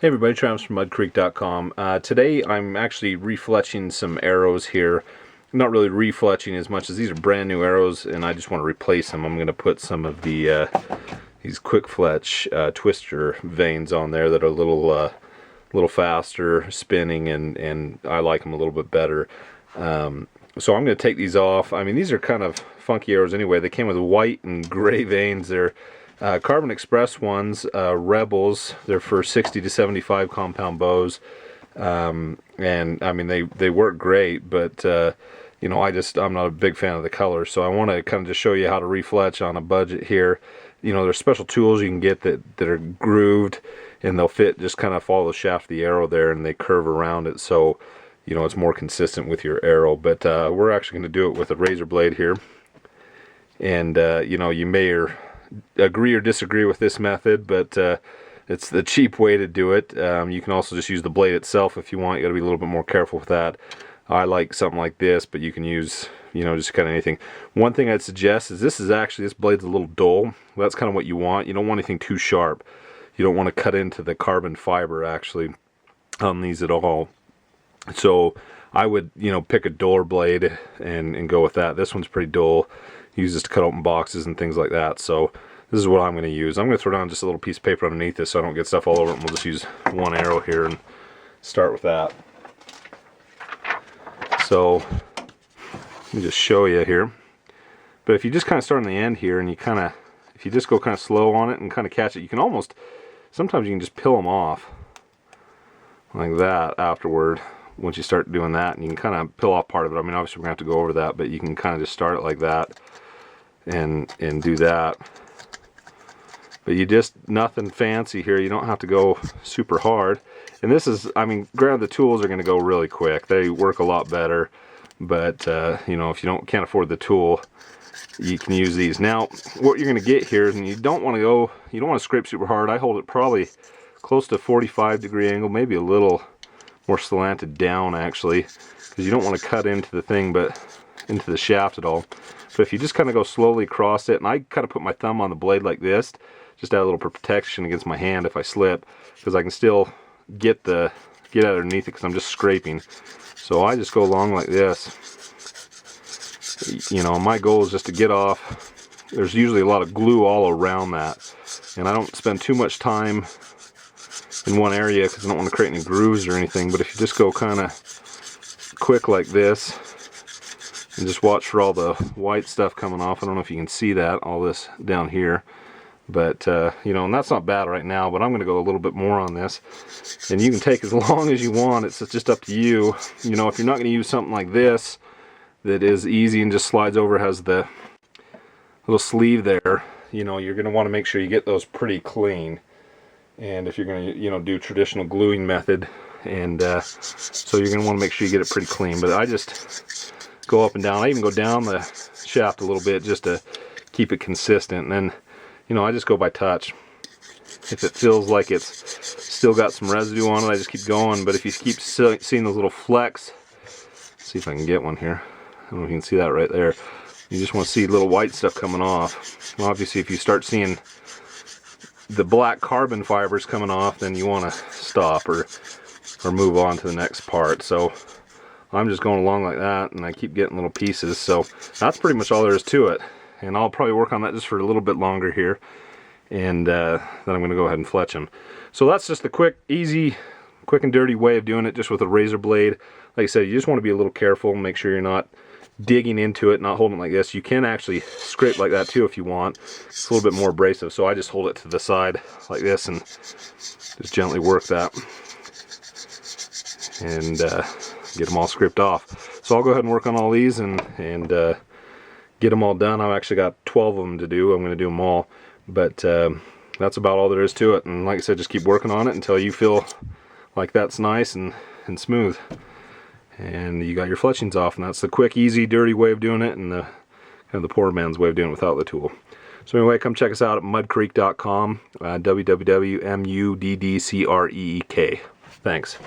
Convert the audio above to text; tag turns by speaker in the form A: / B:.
A: Hey everybody, Travis from MUDD.com. Today I'm actually refletching some arrows here. Not really refletching as much as these are brand new arrows and I just want to replace them. I'm going to put some of the these quick fletch twister vanes on there that are a little faster spinning, and I like them a little bit better. So I'm going to take these off. I mean, these are kind of funky arrows anyway. They came with white and gray vanes. They're Carbon Express ones, Rebels. They're for 60 to 75 compound bows, and I mean they work great, but you know, I'm not a big fan of the color, so I want to kind of just show you how to refletch on a budget here. You know, there's special tools you can get that are grooved, and they'll fit, just kind of follow the shaft of the arrow there, and they curve around it, so you know it's more consistent with your arrow. But we're actually going to do it with a razor blade here, and you know, you may agree or disagree with this method, but it's the cheap way to do it. You can also just use the blade itself if you want. You got to be a little bit more careful with that. I like something like this, but you can use, you know, just kind of anything. One thing I'd suggest is this blade's a little dull. That's kind of what you want. You don't want anything too sharp. You don't want to cut into the carbon fiber actually on these at all. So I would, you know, pick a duller blade and go with that. This one's pretty dull. Use this to cut open boxes and things like that. So this is what I'm going to use. I'm going to throw down just a little piece of paper underneath this so I don't get stuff all over it, and we'll just use one arrow here and start with that. So let me just show you here. But if you just kind of start on the end here, and if you just go kind of slow on it and kind of catch it, you can almost, sometimes you can just peel them off like that afterward. Once you start doing that, and you can kind of peel off part of it. I mean, obviously we're going to have to go over that, but you can kind of just start it like that and do that. But you just, nothing fancy here. You don't have to go super hard. And this is, I mean, granted the tools are going to go really quick. They work a lot better, but you know, if you can't afford the tool, you can use these. Now, what you're going to get here is, and you don't want to scrape super hard. I hold it probably close to 45-degree angle, maybe a little more slanted down actually, because you don't want to cut into the thing, but into the shaft at all. But if you just kind of go slowly across it, and I kind of put my thumb on the blade like this, just add a little protection against my hand if I slip, because I can still get underneath it because I'm just scraping. So I just go along like this. You know, my goal is just to get off. There's usually a lot of glue all around that, and I don't spend too much time in one area because I don't want to create any grooves or anything. But if you just go kind of quick like this and just watch for all the white stuff coming off. I don't know if you can see that, all this down here, but you know, and that's not bad right now, but I'm going to go a little bit more on this, and you can take as long as you want. It's just up to you. You know, if you're not going to use something like this that is easy and just slides over, has the little sleeve there, you know, you're going to want to make sure you get those pretty clean. And if you're going to, you know, do traditional gluing method, and so you're going to want to make sure you get it pretty clean. But I just go up and down. I even go down the shaft a little bit just to keep it consistent. And then, you know, I just go by touch. If it feels like it's still got some residue on it, I just keep going. But if you keep seeing those little flecks, let's see if I can get one here. I don't know if you can see that right there. You just want to see little white stuff coming off. Well, obviously, if you start seeing the black carbon fibers coming off, then you want to stop or move on to the next part. So I'm just going along like that, and I keep getting little pieces. So that's pretty much all there is to it, and I'll probably work on that just for a little bit longer here, and then I'm going to go ahead and fletch them. So that's just the quick and dirty way of doing it, just with a razor blade. Like I said, you just want to be a little careful and make sure you're not digging into it, not holding it like this. You can actually scrape like that too if you want. It's a little bit more abrasive, so I just hold it to the side like this and just gently work that and get them all scraped off. So I'll go ahead and work on all these and get them all done. I've actually got 12 of them to do. I'm going to do them all, but that's about all there is to it. And like I said, just keep working on it until you feel like that's nice and smooth, and you got your fletchings off. And that's the quick, easy, dirty way of doing it, and the kind of the poor man's way of doing it without the tool. So anyway, come check us out at MUDD.com, www.MUDDCREEK. Thanks.